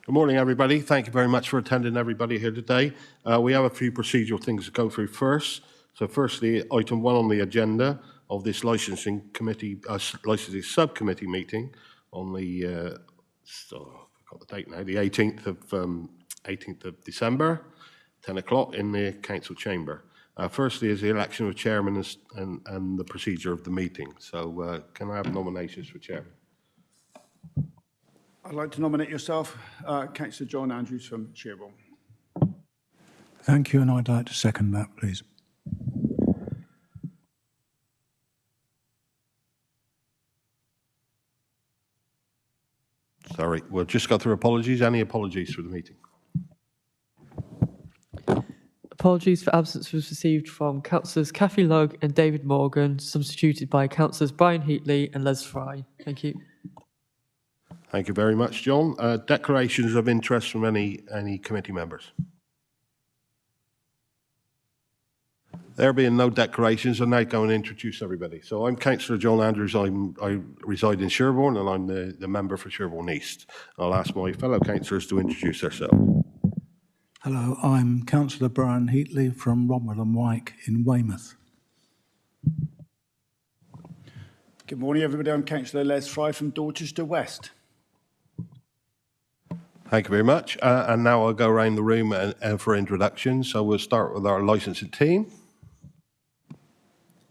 Good morning, everybody. Thank you very much for attending, everybody here today. We have a few procedural things to go through first. So firstly, item 1 on the agenda of this licensing subcommittee meeting on the, I forgot the date now, the 18th of December, 10 o'clock in the council chamber. Firstly is the election of chairman and the procedure of the meeting. So can I have nominations for chairman? I'd like to nominate yourself, Councillor John Andrews from Sherborne. Thank you, and I'd like to second that, please. Sorry, we'll just go through apologies. Any apologies for the meeting? Apologies for absence was received from Councillors Cathy Lugg and David Morgan, substituted by Councillors Brian Heatley and Les Fry. Thank you. Thank you very much, John. Declarations of interest from any committee members? There being no declarations, I'm now going to introduce everybody. So I'm Councillor John Andrews. I reside in Sherborne and I'm the member for Sherborne East. I'll ask my fellow councillors to introduce themselves. Hello, I'm Councillor Brian Heatley from Romwell and Wyke in Weymouth. Good morning, everybody. I'm Councillor Les Fry from Dorchester West. Thank you very much. And now I'll go around the room for introductions. So we'll start with our licensing team.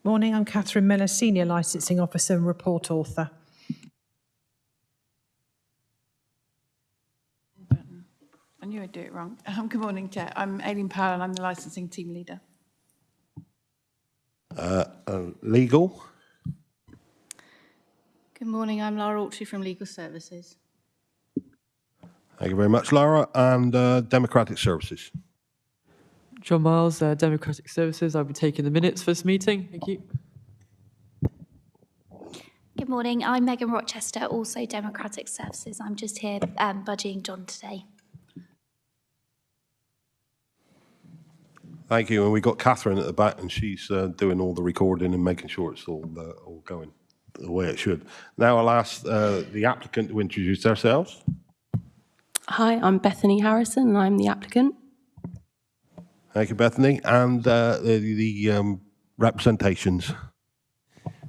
Morning, I'm Catherine Miller, Senior Licensing Officer and Report Author. I knew I'd do it wrong. Good morning, Chair. I'm Aileen Powell and I'm the Licensing Team Leader. Legal. Good morning, I'm Laura Autry from Legal Services. Thank you very much, Laura. And Democratic Services. John Miles, Democratic Services. I'll be taking the minutes for this meeting. Thank you. Good morning, I'm Megan Rochester, also Democratic Services. I'm just here budging John today. Thank you. And we've got Catherine at the back and she's doing all the recording and making sure it's all going the way it should. Now I'll ask the applicant to introduce themselves. Hi, I'm Bethany Harrison and I'm the applicant. Thank you, Bethany. And the representations.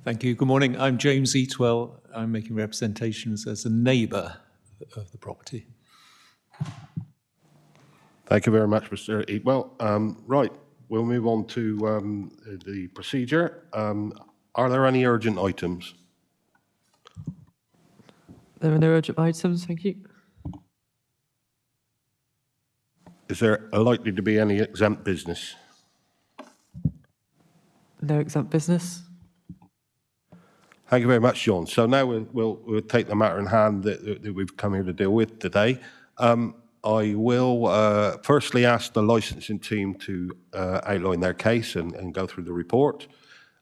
Thank you. Good morning. I'm James Eatwell. I'm making representations as a neighbour of the property. Thank you very much, Mr. Eatwell. Right, we'll move on to the procedure. Are there any urgent items? There are no urgent items. Thank you. Is there likely to be any exempt business? No exempt business. Thank you very much, John. So now we'll take the matter in hand that we've come here to deal with today. I will firstly ask the licensing team to outline their case and go through the report.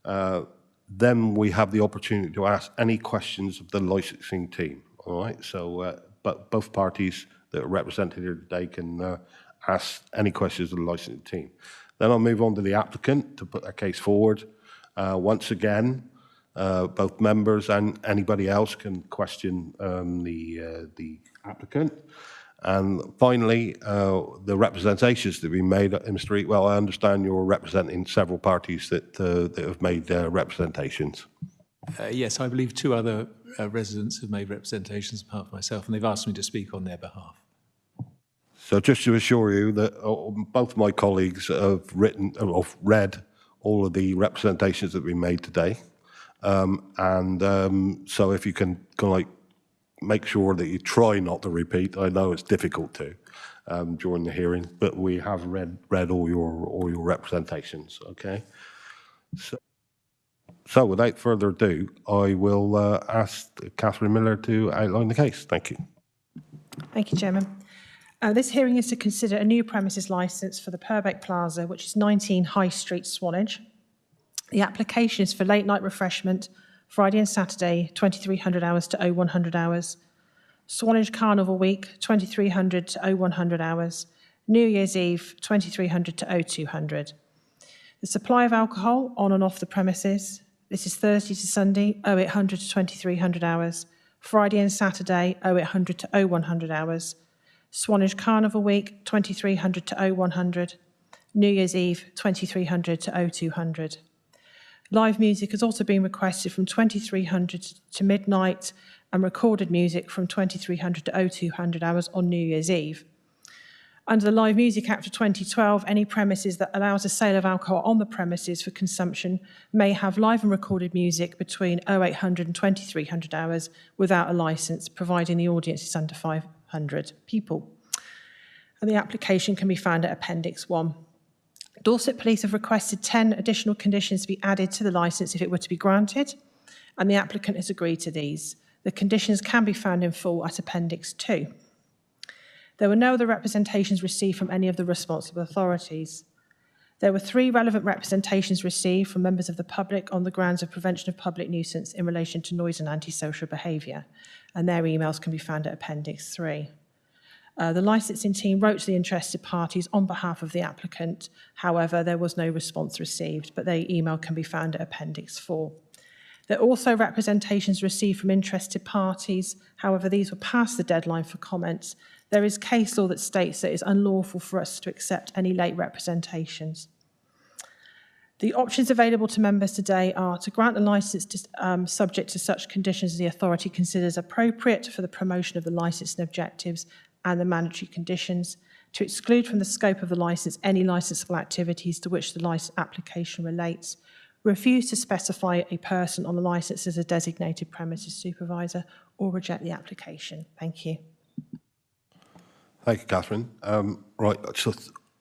Then we have the opportunity to ask any questions of the licensing team. All right. So, but both parties that are represented here today can ask any questions of the licensing team. Then I'll move on to the applicant to put their case forward. Once again, both members and anybody else can question the applicant. And finally, the representations that have been made. Mr. Eatwell, I understand you're representing several parties that have made representations. Yes, I believe 2 other residents have made representations apart from myself, and they've asked me to speak on their behalf. So just to assure you that both my colleagues have read all of the representations that have been made today. So if you can make sure that you try not to repeat. I know it's difficult to during the hearing, but we have read all your representations. Okay. So without further ado, I will ask Catherine Miller to outline the case. Thank you. Thank you, Chairman. This hearing is to consider a new premises licence for the Purbeck Plaza, which is 19 High Street, Swanage. The application is for late night refreshment, Friday and Saturday, 2300 hours to 0100 hours. Swanage Carnival Week, 2300 to 0100 hours. New Year's Eve, 2300 to 0200. The supply of alcohol on and off the premises. This is Thursday to Sunday, 0800 to 2300 hours. Friday and Saturday, 0800 to 0100 hours. Swanage Carnival Week, 2300 to 0100. New Year's Eve, 2300 to 0200. Live music has also been requested from 2300 to midnight and recorded music from 2300 to 0200 hours on New Year's Eve. Under the Live Music Act of 2012, any premises that allows a sale of alcohol on the premises for consumption may have live and recorded music between 0800 and 2300 hours without a licence, providing the audience is under 500 people. And the application can be found at Appendix 1. Dorset Police have requested 10 additional conditions to be added to the licence if it were to be granted, and the applicant has agreed to these. The conditions can be found in full at Appendix 2. There were no other representations received from any of the responsible authorities. There were 3 relevant representations received from members of the public on the grounds of prevention of public nuisance in relation to noise and antisocial behaviour, and their emails can be found at Appendix 3. The licensing team wrote to the interested parties on behalf of the applicant. However, there was no response received, but their email can be found at Appendix 4. There are also representations received from interested parties. However, these were past the deadline for comments. There is case law that states that it's unlawful for us to accept any late representations. The options available to members today are to grant the licence subject to such conditions as the authority considers appropriate for the promotion of the licensing objectives and the mandatory conditions, to exclude from the scope of the licence any licensable activities to which the licence application relates, refuse to specify a person on the licence as a designated premises supervisor, or reject the application. Thank you. Thank you, Catherine. Right, so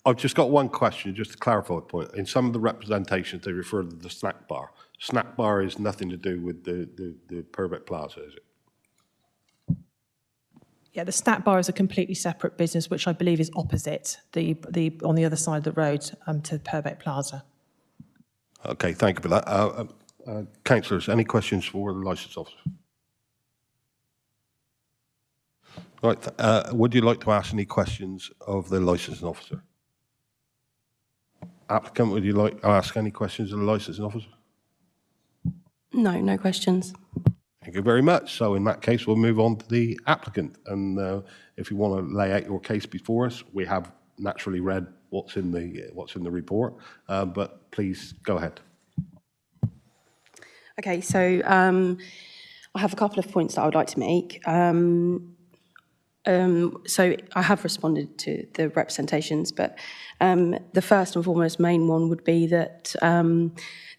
I've just got one question, just to clarify a point. In some of the representations, they refer to the snack bar. Snack bar is nothing to do with the Purbeck Plaza, is it? Yeah, the snack bar is a completely separate business, which I believe is opposite on the other side of the road to Purbeck Plaza. Okay, thank you for that. Councillors, any questions for the licence officer? Right, would you like to ask any questions of the licensing officer? Applicant, would you like to ask any questions of the licensing officer? No, no questions. Thank you very much. So in that case, we'll move on to the applicant. And if you want to lay out your case before us, we have naturally read what's in the report, but please go ahead. Okay, so I have a couple of points that I would like to make. So I have responded to the representations, but the first and foremost main one would be that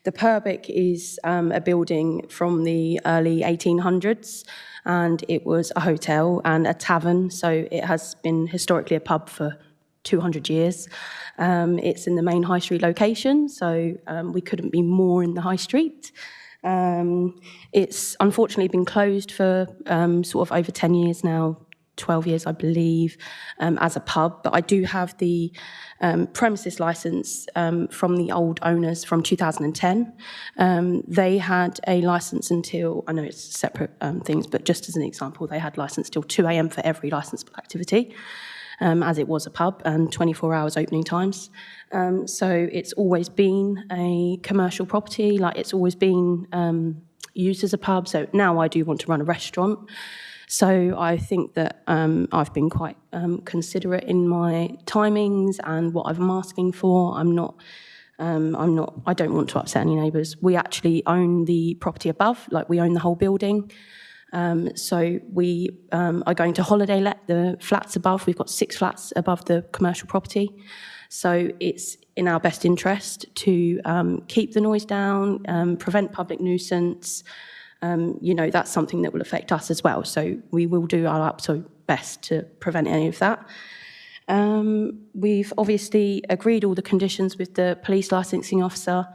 the Purbeck is a building from the early 1800s, and it was a hotel and a tavern, so it has been historically a pub for 200 years. It's in the main high street location, so we couldn't be more in the high street. It's unfortunately been closed for sort of over 10 years now, 12 years, I believe, as a pub. But I do have the premises licence from the old owners from 2010. They had a licence until, I know it's separate things, but just as an example, they had licence till 2 a.m. for every licensable activity, as it was a pub, and 24 hours opening times. So it's always been a commercial property, like it's always been used as a pub. So now I do want to run a restaurant. So I think that I've been quite considerate in my timings and what I'm asking for. I don't want to upset any neighbours. We actually own the property above, like we own the whole building. So we are going to holiday let the flats above. We've got 6 flats above the commercial property. So it's in our best interest to keep the noise down, prevent public nuisance. You know, that's something that will affect us as well. So we will do our absolute best to prevent any of that. We've obviously agreed all the conditions with the police licensing officer.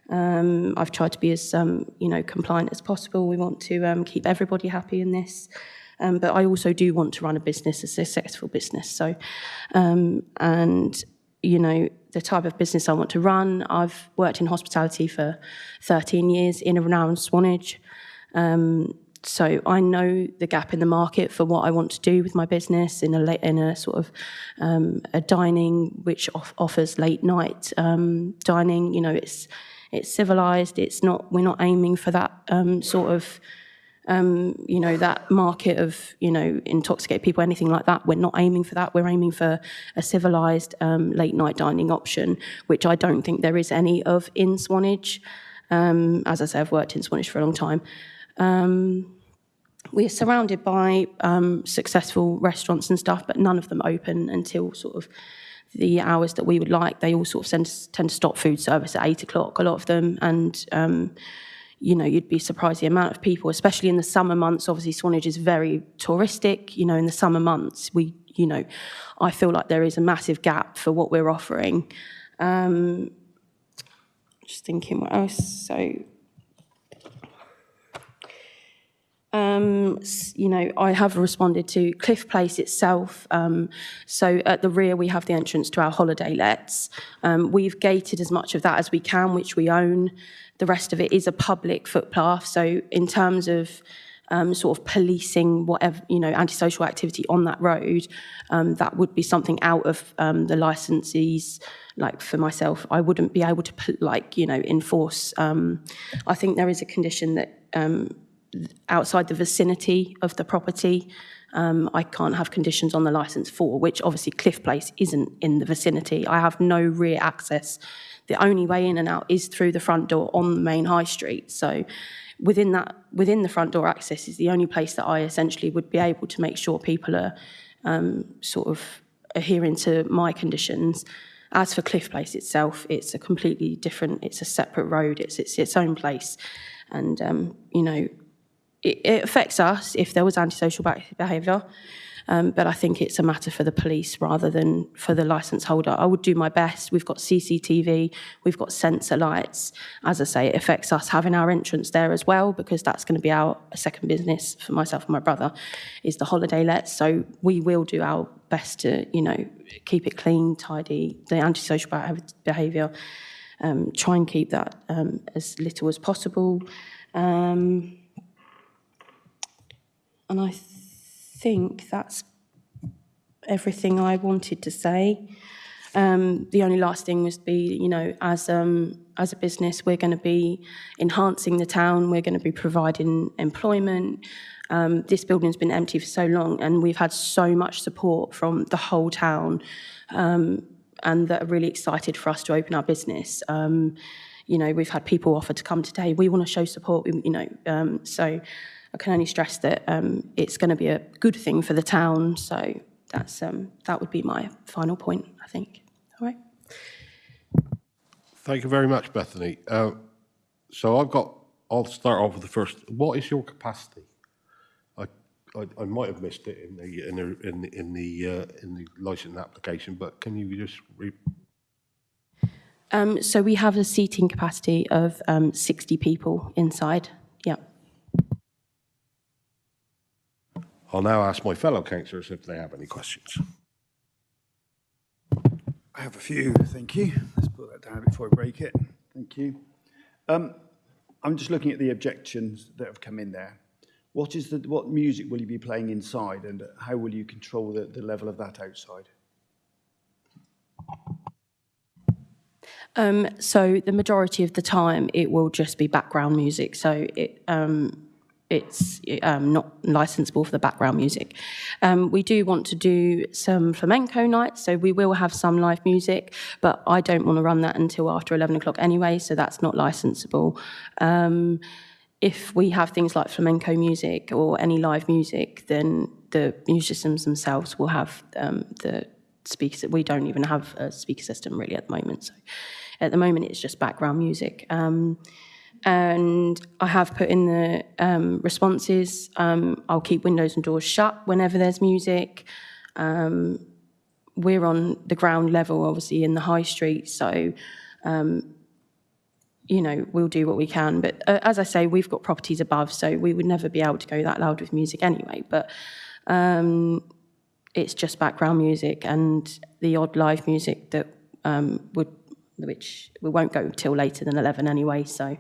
I've tried to be as, compliant as possible. We want to keep everybody happy in this. But I also do want to run a business, a successful business. So, the type of business I want to run, I've worked in hospitality for 13 years in and around Swanage. So I know the gap in the market for what I want to do with my business in a sort of a dining which offers late night dining. You know, it's civilized. We're not aiming for that sort of you know, that market of, you know, intoxicated people, anything like that. We're not aiming for that. We're aiming for a civilised late night dining option, which I don't think there is any of in Swanage. As I say, I've worked in Swanage for a long time. We're surrounded by successful restaurants and stuff, but none of them open until sort of the hours that we would like. They all sort of tend to stop food service at 8 o'clock, a lot of them. And, you know, you'd be surprised the amount of people, especially in the summer months. Obviously, Swanage is very touristic. You know, in the summer months, you know, I feel like there is a massive gap for what we're offering. Just thinking what else. So, you know, I have responded to Cliff Place itself. So at the rear, we have the entrance to our holiday lets. We've gated as much of that as we can, which we own. The rest of it is a public footpath. So in terms of sort of policing whatever, you know, antisocial activity on that road, that would be something out of the licensees. Like for myself, I wouldn't be able to, like, you know, enforce. I think there is a condition that outside the vicinity of the property, I can't have conditions on the licence for, which obviously Cliff Place isn't in the vicinity. I have no rear access. The only way in and out is through the front door on the main high street. So within the front door access is the only place that I essentially would be able to make sure people are sort of adhering to my conditions. As for Cliff Place itself, it's a completely different, it's a separate road, it's its own place. And, you know, it affects us if there was antisocial behaviour, but I think it's a matter for the police rather than for the licence holder. I would do my best. We've got CCTV, we've got sensor lights. As I say, it affects us having our entrance there as well, because that's going to be our second business for myself and my brother, is the holiday lets. So we will do our best to, you know, keep it clean, tidy, the antisocial behaviour, try and keep that as little as possible. And I think that's everything I wanted to say. The only last thing was be, you know, as a business, we're going to be enhancing the town. We're going to be providing employment. This building's been empty for so long, and we've had so much support from the whole town, and that are really excited for us to open our business. You know, we've had people offer to come today. We want to show support, you know, so I can only stress that it's going to be a good thing for the town. So that's that would be my final point, I think. All right. Thank you very much, Bethany. So I'll start off with the first. What is your capacity? I might have missed it in the licence application, but can you just So we have a seating capacity of 60 people inside. Yeah. I'll now ask my fellow councillors if they have any questions. I have a few, thank you. Let's put that down before I break it. Thank you. I'm just looking at the objections that have come in there. What music will you be playing inside, and how will you control the level of that outside? So the majority of the time, it will just be background music. So it's not licensable for the background music. We do want to do some flamenco nights, so we will have some live music, but I don't want to run that until after 11 o'clock anyway, so that's not licensable. If we have things like flamenco music or any live music, then the musicians themselves will have the speakers. We don't even have a speaker system really at the moment, so at the moment it's just background music. And I have put in the responses. I'll keep windows and doors shut whenever there's music. We're on the ground level, obviously, in the high street, so, you know, we'll do what we can. But as I say, we've got properties above, so we would never be able to go that loud with music anyway. But it's just background music and the odd live music that which we won't go till later than 11 anyway, so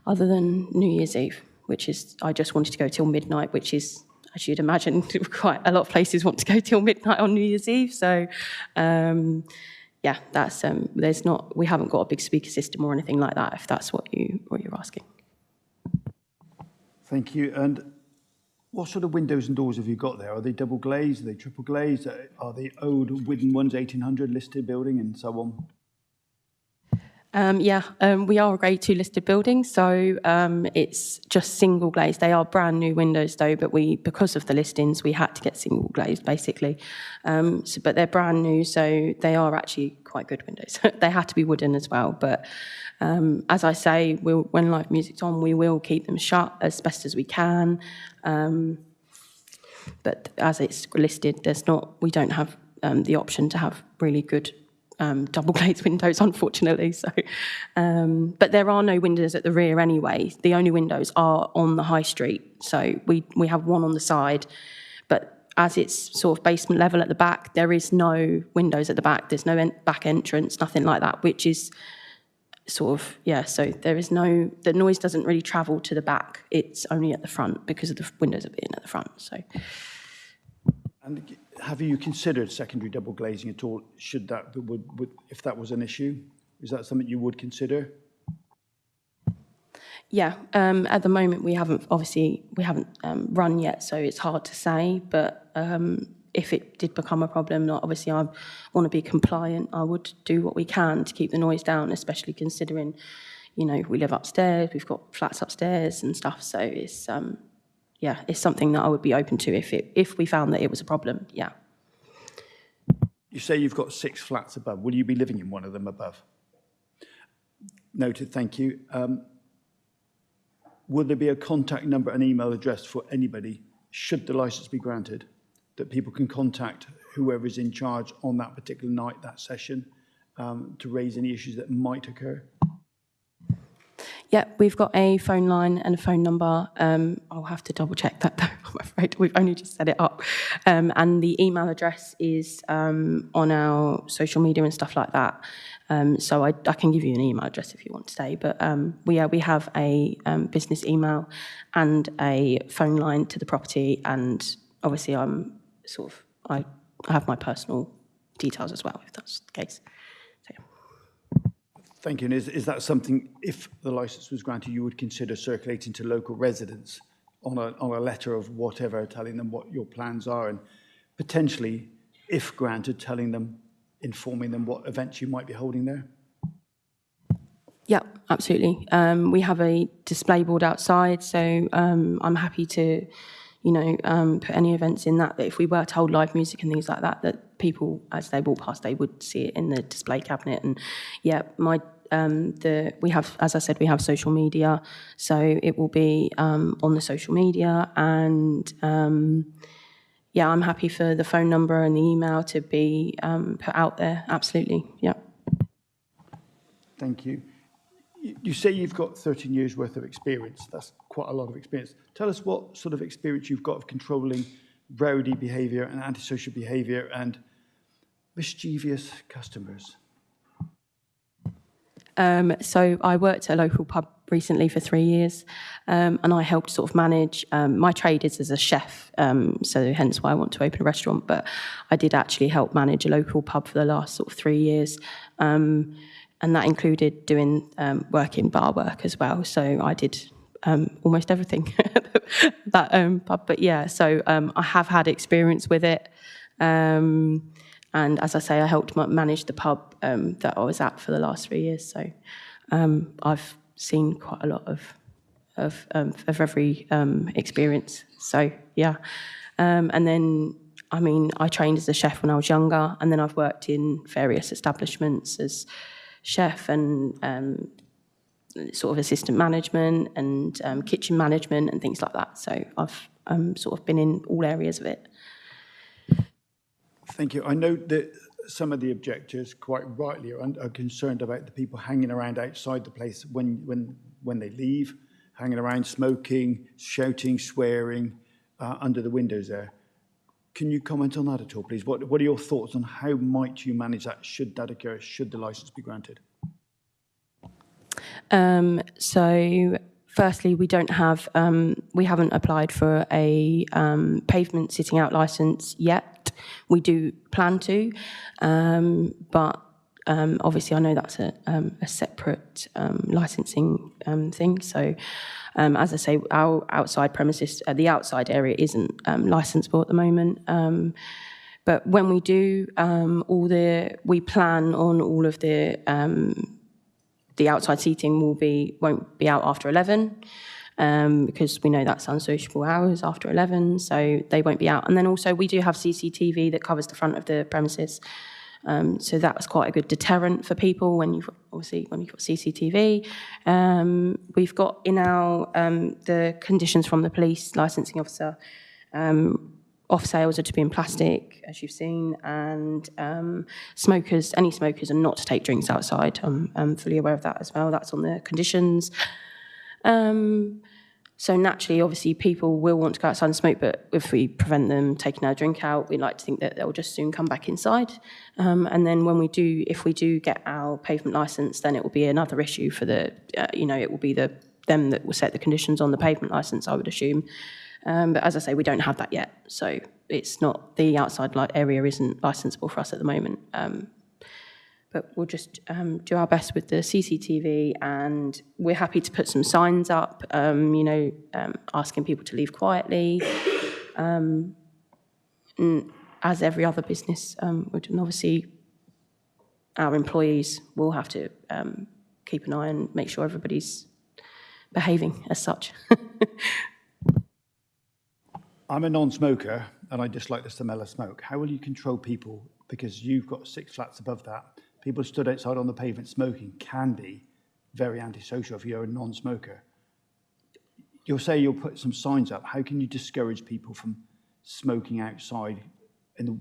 other than New Year's Eve, which is, I just wanted to go till midnight, which is, as you'd imagine, quite a lot of places want to go till midnight on New Year's Eve, so yeah, that's, we haven't got a big speaker system or anything like that, if that's what you're asking. Thank you. And what sort of windows and doors have you got there? Are they double glazed? Are they triple glazed? Are they old wooden ones, 1800 listed building and so on? We are a Grade 2 listed building, so it's just single glazed. They are brand new windows though, but because of the listings, we had to get single glazed basically. But they're brand new, so they are actually quite good windows. They had to be wooden as well, but as I say, when live music's on, we will keep them shut as best as we can. But as it's listed, we don't have the option to have really good double glazed windows, unfortunately. So, but there are no windows at the rear anyway. The only windows are on the high street. So we have one on the side, but as it's sort of basement level at the back, there is no windows at the back. There's no back entrance, nothing like that, which is sort of, yeah, so the noise doesn't really travel to the back. It's only at the front because of the windows are being at the front, so. And have you considered secondary double glazing at all, if that was an issue? Is that something you would consider? Yeah, at the moment we haven't run yet, so it's hard to say, but if it did become a problem, obviously I want to be compliant. I would do what we can to keep the noise down, especially considering, we live upstairs, we've got flats upstairs and stuff. So it's, it's something that I would be open to if we found that it was a problem, yeah. You say you've got 6 flats above. Will you be living in one of them above? Noted, thank you. Will there be a contact number and email address for anybody, should the licence be granted, that people can contact whoever is in charge on that particular night, that session, to raise any issues that might occur? Yeah, we've got a phone line and a phone number. I'll have to double check that though, I'm afraid. We've only just set it up. And the email address is on our social media and stuff like that. So I can give you an email address if you want to say. But we have a business email and a phone line to the property. And obviously I have my personal details as well, if that's the case. So, yeah. Thank you. And is that something, if the licence was granted, you would consider circulating to local residents on a letter of whatever, telling them what your plans are, and potentially, if granted, informing them what events you might be holding there? Yeah, absolutely. We have a display board outside, so I'm happy to, put any events in that if we were to hold live music and things like that, that people, as they walk past, they would see it in the display cabinet. And yeah, we have, as I said, we have social media, so it will be on the social media. And yeah, I'm happy for the phone number and the email to be put out there. Absolutely, yeah. Thank you. You say you've got 13 years worth of experience. That's quite a lot of experience. Tell us what sort of experience you've got of controlling rowdy behaviour and antisocial behaviour and mischievous customers. So I worked at a local pub recently for 3 years, and I helped sort of manage, my trade is as a chef, so hence why I want to open a restaurant, but I did actually help manage a local pub for the last sort of 3 years. And that included doing work in bar work as well. So I did almost everything that pub. But yeah, so I have had experience with it. And as I say, I helped manage the pub that I was at for the last 3 years. So I've seen quite a lot of every experience. So yeah. And then, I trained as a chef when I was younger, and then I've worked in various establishments as chef and sort of assistant management and kitchen management and things like that. So I've sort of been in all areas of it. Thank you. I know that some of the objectors quite rightly are concerned about the people hanging around outside the place when they leave, hanging around, smoking, shouting, swearing under the windows there. Can you comment on that at all, please? What are your thoughts on how might you manage that, should that occur, should the licence be granted? So, firstly, we haven't applied for a pavement sitting out licence yet. We do plan to, but Obviously, I know that's a separate licensing thing. So, as I say, our outside premises, the outside area isn't licensable at the moment. But when we do, we plan on all of the outside seating won't be out after 11. Because we know that's unsociable hours after 11, so they won't be out. And then also we do have CCTV that covers the front of the premises. So that was quite a good deterrent for people when you've got CCTV. We've got in our the conditions from the police licensing officer. Off sales are to be in plastic, as you've seen, and any smokers are not to take drinks outside. I'm fully aware of that as well. That's on the conditions. So naturally, obviously, people will want to go outside and smoke, but if we prevent them taking their drink out, we like to think that they'll just soon come back inside. And then if we do get our pavement licence, then it will be another issue for it will be them that will set the conditions on the pavement licence, I would assume. But as I say, we don't have that yet, so it's not, the outside area isn't licensable for us at the moment. But we'll just do our best with the CCTV, and we're happy to put some signs up, asking people to leave quietly, as every other business would. And obviously, our employees will have to keep an eye and make sure everybody's behaving as such. I'm a non-smoker, and I dislike the smell of smoke. How will you control people? Because you've got 6 flats above that. People stood outside on the pavement smoking can be very antisocial if you're a non-smoker. You'll say you'll put some signs up. How can you discourage people from smoking outside and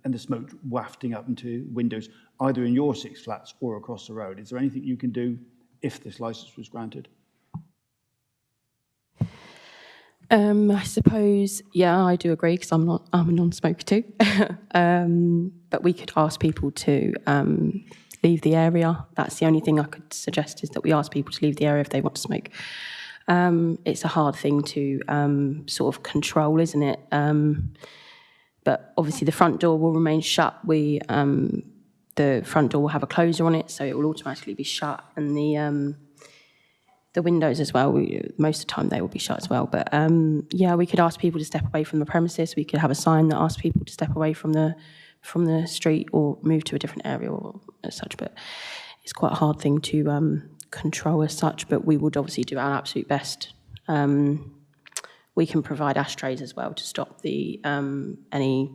the smoke wafting up into windows, either in your 6 flats or across the road? Is there anything you can do if this licence was granted? I suppose, yeah, I do agree, because I'm a non-smoker too. But we could ask people to leave the area. That's the only thing I could suggest, is that we ask people to leave the area if they want to smoke. It's a hard thing to sort of control, isn't it? But obviously the front door will remain shut. The front door will have a closer on it, so it will automatically be shut, and the windows as well, most of the time they will be shut as well. But yeah, we could ask people to step away from the premises. We could have a sign that asks people to step away from the street or move to a different area or as such. But it's quite a hard thing to control as such, but we would obviously do our absolute best. We can provide ashtrays as well to stop any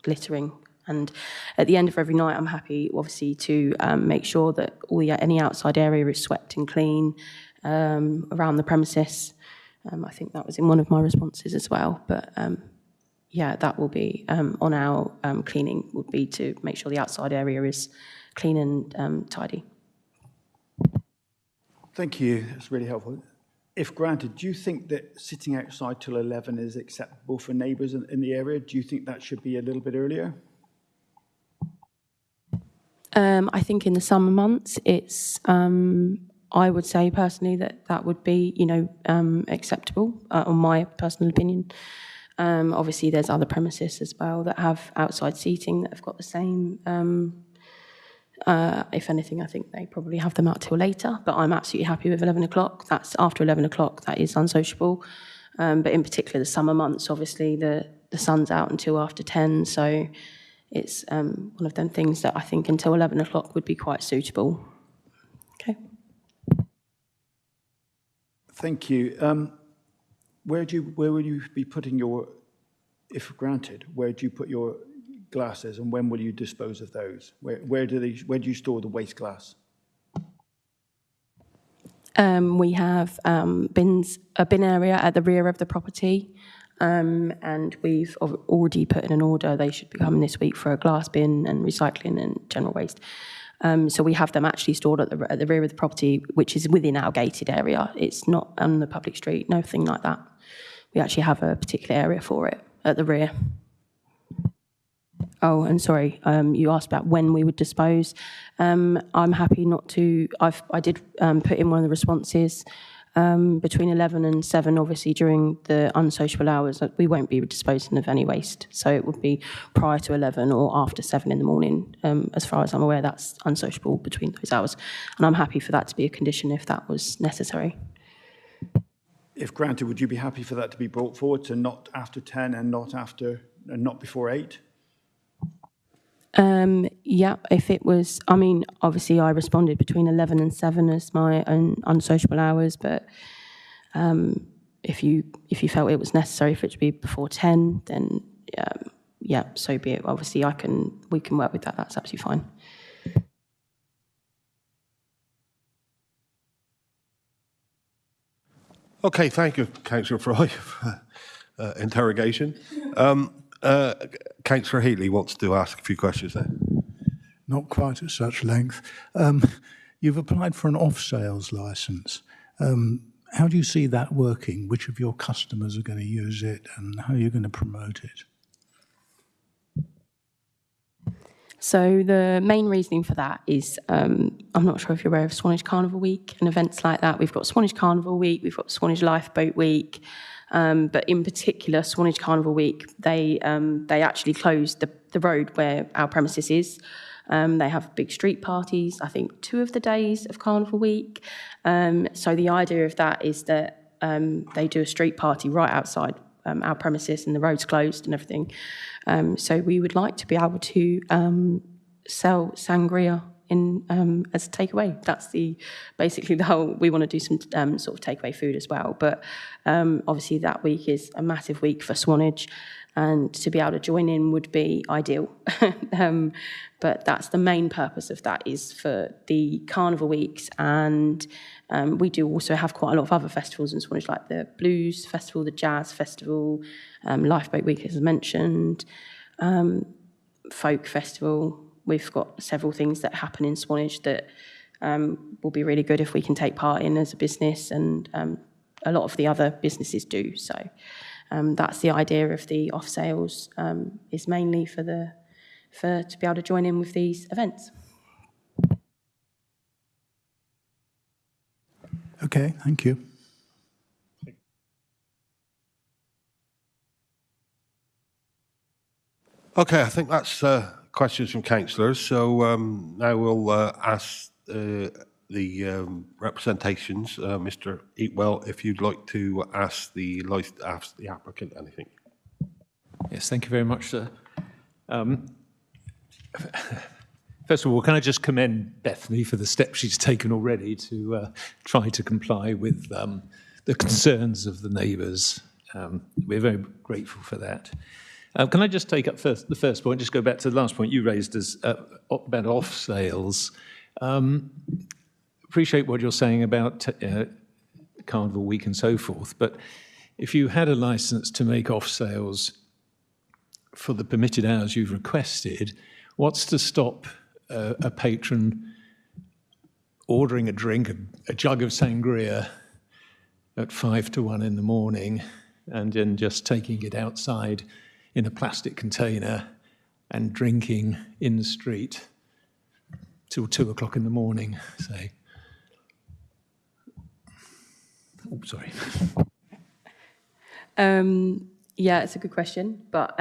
littering. And at the end of every night, I'm happy, obviously, to make sure that any outside area is swept and clean around the premises. I think that was in one of my responses as well. But yeah, that will be on our cleaning, would be to make sure the outside area is clean and tidy. Thank you. That's really helpful. If granted, do you think that sitting outside till 11 is acceptable for neighbours in the area? Do you think that should be a little bit earlier? I think in the summer months, it's, I would say personally that would be, acceptable, on my personal opinion. Obviously, there's other premises as well that have outside seating that have got the same. If anything, I think they probably have them out till later, but I'm absolutely happy with 11 o'clock. That's after 11 o'clock, that is unsociable. But in particular, the summer months, obviously, the sun's out until after 10, so it's one of them things that I think until 11 o'clock would be quite suitable. Okay. Thank you. Where will you be putting your, if granted, where do you put your glasses, and when will you dispose of those? Where do you store the waste glass? We have a bin area at the rear of the property, and we've already put in an order. They should be coming this week for a glass bin and recycling and general waste. So we have them actually stored at the rear of the property, which is within our gated area. It's not on the public street, nothing like that. We actually have a particular area for it at the rear. Oh, and sorry, you asked about when we would dispose. I'm happy not to. I did put in one of the responses between 11 and 7, obviously during the unsociable hours, we won't be disposing of any waste. So it would be prior to 11 or after 7 in the morning. As far as I'm aware, that's unsociable between those hours. And I'm happy for that to be a condition if that was necessary. If granted, would you be happy for that to be brought forward to not after 10 and not before 8? Yeah, if it was, I mean, obviously I responded between 11 and 7 as my own unsociable hours, but if you felt it was necessary for it to be before 10, then yeah, so be it. Obviously we can work with that, that's absolutely fine. Okay, thank you, Councillor Fry, for interrogation. Councillor Heatley wants to ask a few questions there. Not quite at such length. You've applied for an off-sales licence. How do you see that working? Which of your customers are going to use it, and how are you going to promote it? So the main reasoning for that is, I'm not sure if you're aware of Swanage Carnival Week and events like that. We've got Swanage Carnival Week, we've got Swanage Lifeboat Week, but in particular, Swanage Carnival Week, they actually close the road where our premises is. They have big street parties, I think 2 of the days of Carnival Week. So the idea of that is that they do a street party right outside our premises and the road's closed and everything. So we would like to be able to sell sangria as a takeaway. That's basically the whole, we want to do some sort of takeaway food as well. But obviously that week is a massive week for Swanage, and to be able to join in would be ideal. But that's the main purpose of that, is for the carnival weeks. And we do also have quite a lot of other festivals in Swanage, like the Blues Festival, the Jazz Festival, Lifeboat Week, as I mentioned, Folk Festival. We've got several things that happen in Swanage that will be really good if we can take part in as a business, and a lot of the other businesses do. So that's the idea of the off sales, is mainly to be able to join in with these events. Okay, thank you. Okay, I think that's questions from councillors. So now we'll ask the representations. Mr. Eatwell, if you'd like to ask the applicant anything. Yes, thank you very much, sir. First of all, can I just commend Bethany for the steps she's taken already to try to comply with the concerns of the neighbours. We're very grateful for that. Can I just take up the first point, just go back to the last point you raised as about off sales. Appreciate what you're saying about Carnival Week and so forth, but if you had a licence to make off sales for the permitted hours you've requested, what's to stop a patron ordering a drink, a jug of sangria at 5 to 1 in the morning, and then just taking it outside in a plastic container and drinking in the street till 2 o'clock in the morning, say? Oh, sorry. Yeah, it's a good question, but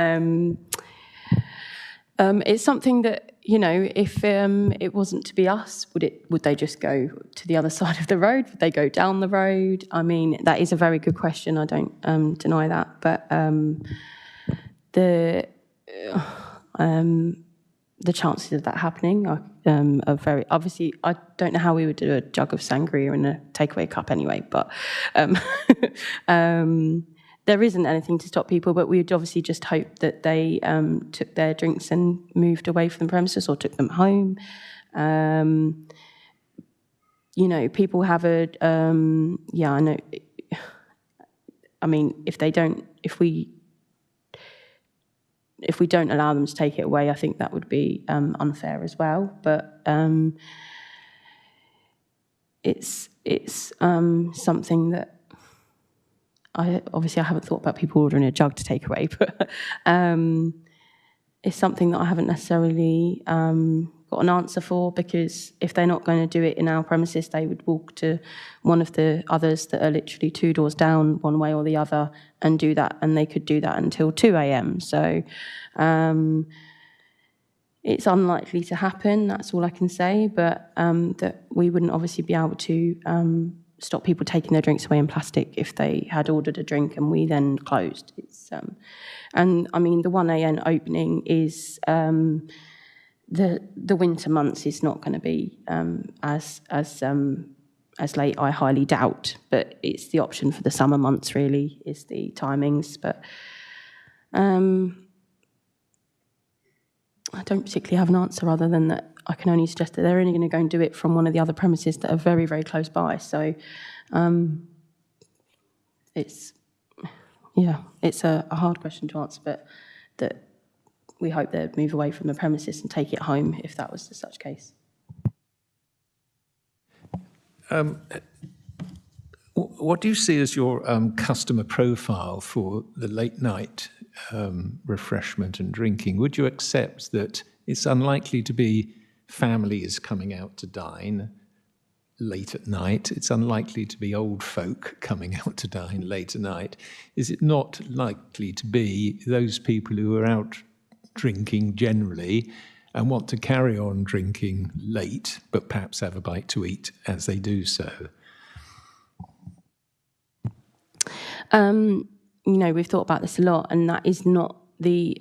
it's something that, you know, if it wasn't to be us, would they just go to the other side of the road? Would they go down the road? I mean, that is a very good question. I don't deny that, but the chances of that happening are very, obviously, I don't know how we would do a jug of sangria in a takeaway cup anyway, but there isn't anything to stop people, but we'd obviously just hope that they took their drinks and moved away from the premises or took them home. You know, people have I know, I mean, if we don't allow them to take it away, I think that would be unfair as well. But it's something that I haven't thought about people ordering a jug to take away, but it's something that I haven't necessarily got an answer for, because if they're not going to do it in our premises, they would walk to one of the others that are literally 2 doors down, one way or the other, and do that, and they could do that until 2 a.m. So it's unlikely to happen, that's all I can say, but that we wouldn't obviously be able to stop people taking their drinks away in plastic if they had ordered a drink and we then closed. It's, and I mean, the 1 a.m. opening is, the winter months is not going to be as late, I highly doubt, but it's the option for the summer months really, is the timings, but I don't particularly have an answer other than that I can only suggest that they're only going to go and do it from one of the other premises that are very, very close by. So it's a hard question to answer, but that we hope they'd move away from the premises and take it home if that was the such case. What do you see as your customer profile for the late night refreshment and drinking? Would you accept that it's unlikely to be families coming out to dine late at night? It's unlikely to be old folk coming out to dine late at night. Is it not likely to be those people who are out drinking generally and want to carry on drinking late, but perhaps have a bite to eat as they do so? You know, we've thought about this a lot, and that is not the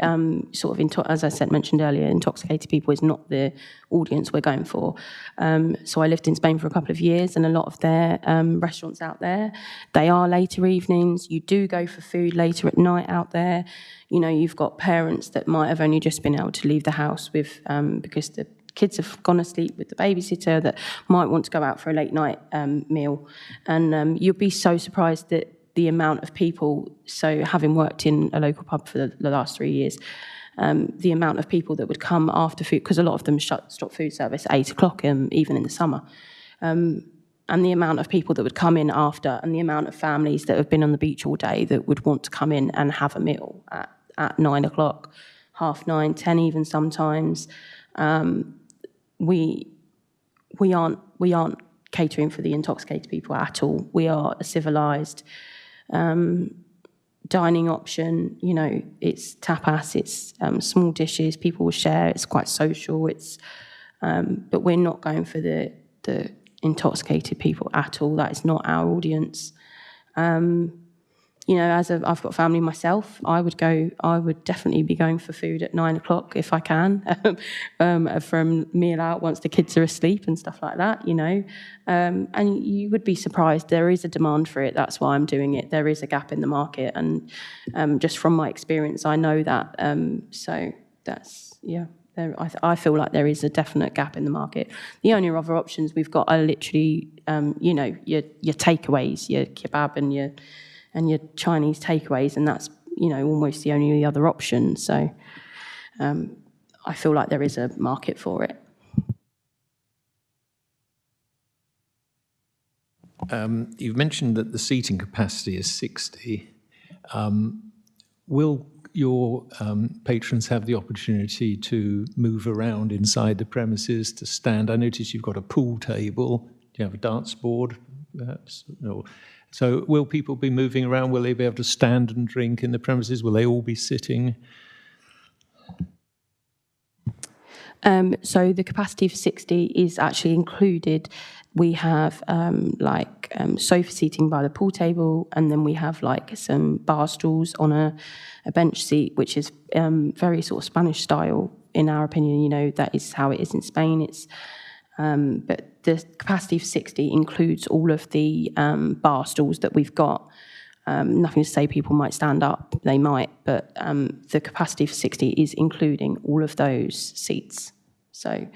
sort of, as I said, mentioned earlier, intoxicated people is not the audience we're going for. So I lived in Spain for a couple of years, and a lot of their restaurants out there, they are later evenings. You do go for food later at night out there. You know, you've got parents that might have only just been able to leave the house with because the kids have gone asleep with the babysitter, that might want to go out for a late night meal. And you'll be so surprised that the amount of people, so having worked in a local pub for the last 3 years, the amount of people that would come after food, because a lot of them stop food service at 8 o'clock, even in the summer, and the amount of people that would come in after, and the amount of families that have been on the beach all day that would want to come in and have a meal at 9 o'clock, 9:30, 10 even sometimes. We aren't catering for the intoxicated people at all. We are a civilised dining option. You know, it's tapas, it's small dishes, people will share, it's quite social, it's but we're not going for the intoxicated people at all. That is not our audience. You know, I've got family myself, I would definitely be going for food at 9 o'clock if I can, from meal out once the kids are asleep and stuff like that, you know. And you would be surprised, there is a demand for it, that's why I'm doing it. There is a gap in the market, and just from my experience, I know that. So that's, yeah, I feel like there is a definite gap in the market. The only other options we've got are literally, you know, your takeaways, your kebab and your Chinese takeaways, and that's, you know, almost the only other option. So I feel like there is a market for it. You've mentioned that the seating capacity is 60. Will your patrons have the opportunity to move around inside the premises, to stand? I notice you've got a pool table. Do you have a dance board, perhaps? No. So will people be moving around? Will they be able to stand and drink in the premises? Will they all be sitting? So the capacity for 60 is actually included. We have sofa seating by the pool table, and then we have like some bar stools on a bench seat, which is very sort of Spanish style, in our opinion. You know, that is how it is in Spain. It's but the capacity for 60 includes all of the bar stools that we've got. Nothing to say people might stand up, they might, but the capacity for 60 is including all of those seats. So,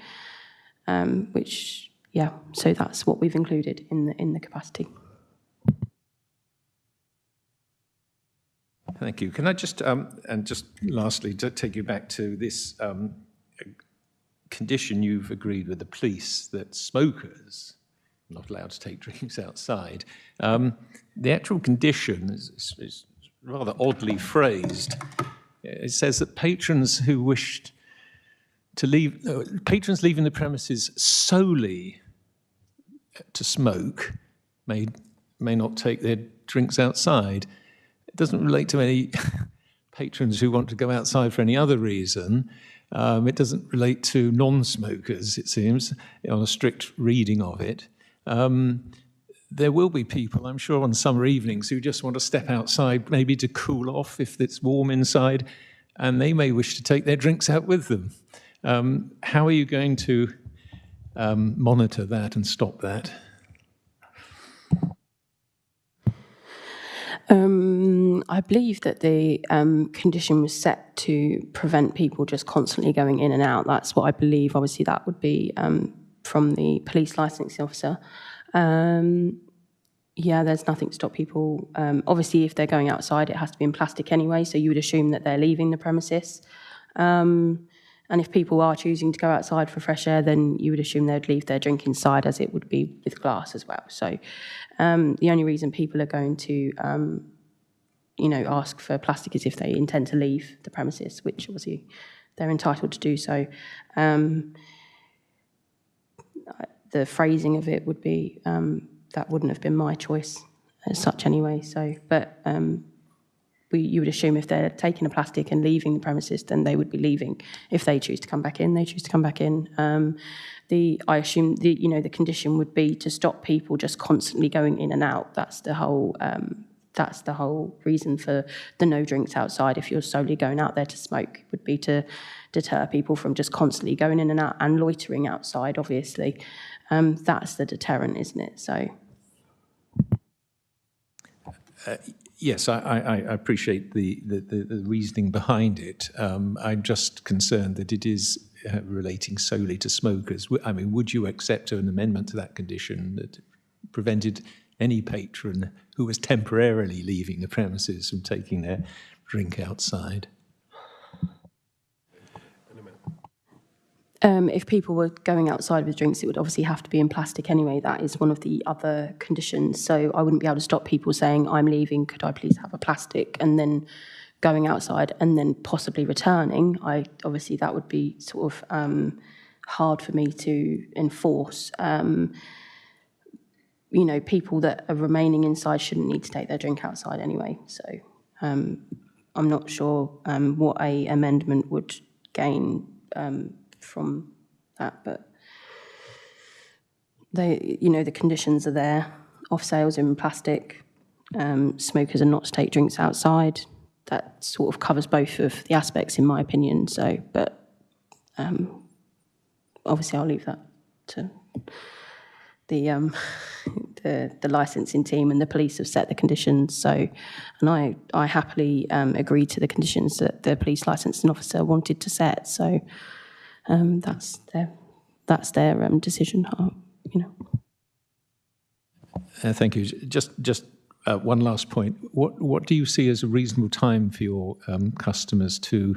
so that's what we've included in the capacity. Thank you. Can I just, and just lastly, to take you back to this condition you've agreed with the police that smokers are not allowed to take drinks outside. The actual condition is rather oddly phrased. It says that patrons who wished patrons leaving the premises solely to smoke may not take their drinks outside. It doesn't relate to any patrons who want to go outside for any other reason. It doesn't relate to non-smokers, it seems, on a strict reading of it. There will be people, I'm sure, on summer evenings who just want to step outside, maybe to cool off if it's warm inside, and they may wish to take their drinks out with them. How are you going to monitor that and stop that? I believe that the condition was set to prevent people just constantly going in and out. That's what I believe. Obviously, that would be from the police licensing officer. Yeah, there's nothing to stop people. Obviously, if they're going outside, it has to be in plastic anyway, so you would assume that they're leaving the premises. And if people are choosing to go outside for fresh air, then you would assume they'd leave their drink inside, as it would be with glass as well. So the only reason people are going to, ask for plastic is if they intend to leave the premises, which obviously they're entitled to do so. The phrasing of it would be, that wouldn't have been my choice as such anyway. So, but you would assume if they're taking a plastic and leaving the premises, then they would be leaving. If they choose to come back in, they choose to come back in. I assume the condition would be to stop people just constantly going in and out. That's the whole reason for the no drinks outside. If you're solely going out there to smoke, would be to deter people from just constantly going in and out and loitering outside. Obviously, that's the deterrent, isn't it? So. Yes, I appreciate the reasoning behind it. I'm just concerned that it is relating solely to smokers. I mean, would you accept an amendment to that condition that prevented any patron who was temporarily leaving the premises from taking their drink outside? If people were going outside with drinks, it would obviously have to be in plastic anyway. That is one of the other conditions. So I wouldn't be able to stop people saying, I'm leaving, could I please have a plastic? And then going outside and then possibly returning. Obviously, that would be sort of hard for me to enforce. People that are remaining inside shouldn't need to take their drink outside anyway. So I'm not sure what a amendment would gain from that, but the conditions are there. Off sales in plastic, smokers are not to take drinks outside. That sort of covers both of the aspects, in my opinion. So, but obviously, I'll leave that to the licensing team, and the police have set the conditions. So, and I happily agreed to the conditions that the police licensing officer wanted to set. So. That's their decision. Thank you. Just one last point. What do you see as a reasonable time for your customers to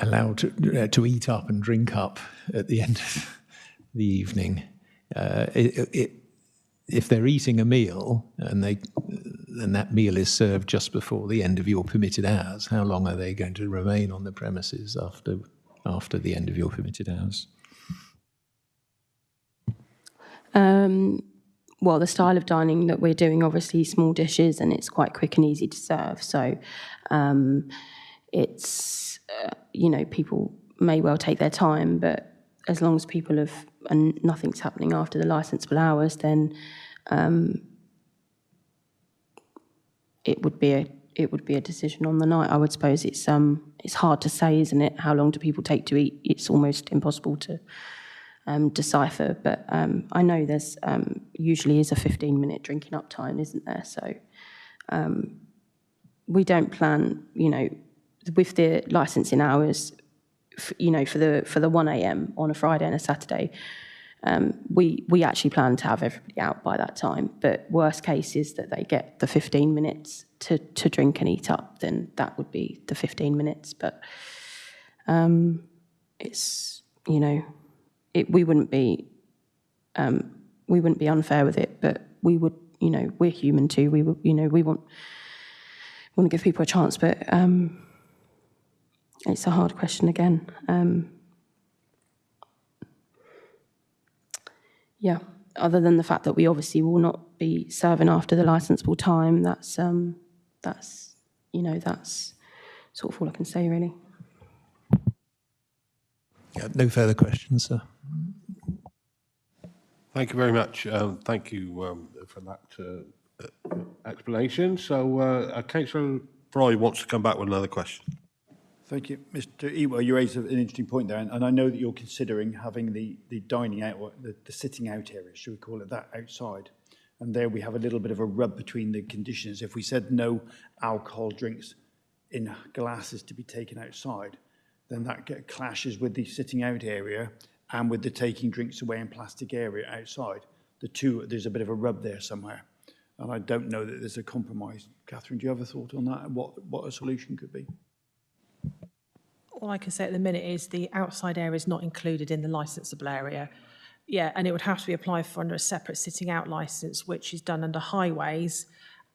allow to eat up and drink up at the end of the evening? If they're eating a meal and that meal is served just before the end of your permitted hours, how long are they going to remain on the premises after the end of your permitted hours? Well, the style of dining that we're doing, obviously small dishes, and it's quite quick and easy to serve. So it's, people may well take their time, but as long as people and nothing's happening after the licensable hours, then it would be a decision on the night. I would suppose it's hard to say, isn't it? How long do people take to eat? It's almost impossible to decipher. But I know there's usually is a 15-minute drinking up time, isn't there? So we don't plan, with the licensing hours, for the 1 a.m. on a Friday and a Saturday. We actually plan to have everybody out by that time, but worst case is that they get the 15 minutes to drink and eat up, then that would be the 15 minutes. But it's, we wouldn't be unfair with it, but we would, we're human too. We would, we want to give people a chance, but It's a hard question again. Yeah, other than the fact that we obviously will not be serving after the licensable time, that's sort of all I can say, really. Yeah, no further questions, sir. Thank you very much. Thank you for that explanation. So Councillor Fry wants to come back with another question. Thank you. Mr. Ewell, you raised an interesting point there, and I know that you're considering having the dining out, or the sitting out area, should we call it that, outside. And there we have a little bit of a rub between the conditions. If we said no alcohol drinks in glasses to be taken outside, then that clashes with the sitting out area and with the taking drinks away in plastic area outside. The two, there's a bit of a rub there somewhere. And I don't know that there's a compromise. Catherine, do you have a thought on that, and what a solution could be? All I can say at the minute is the outside area is not included in the licensable area. Yeah, and it would have to be applied for under a separate sitting out licence, which is done under highways,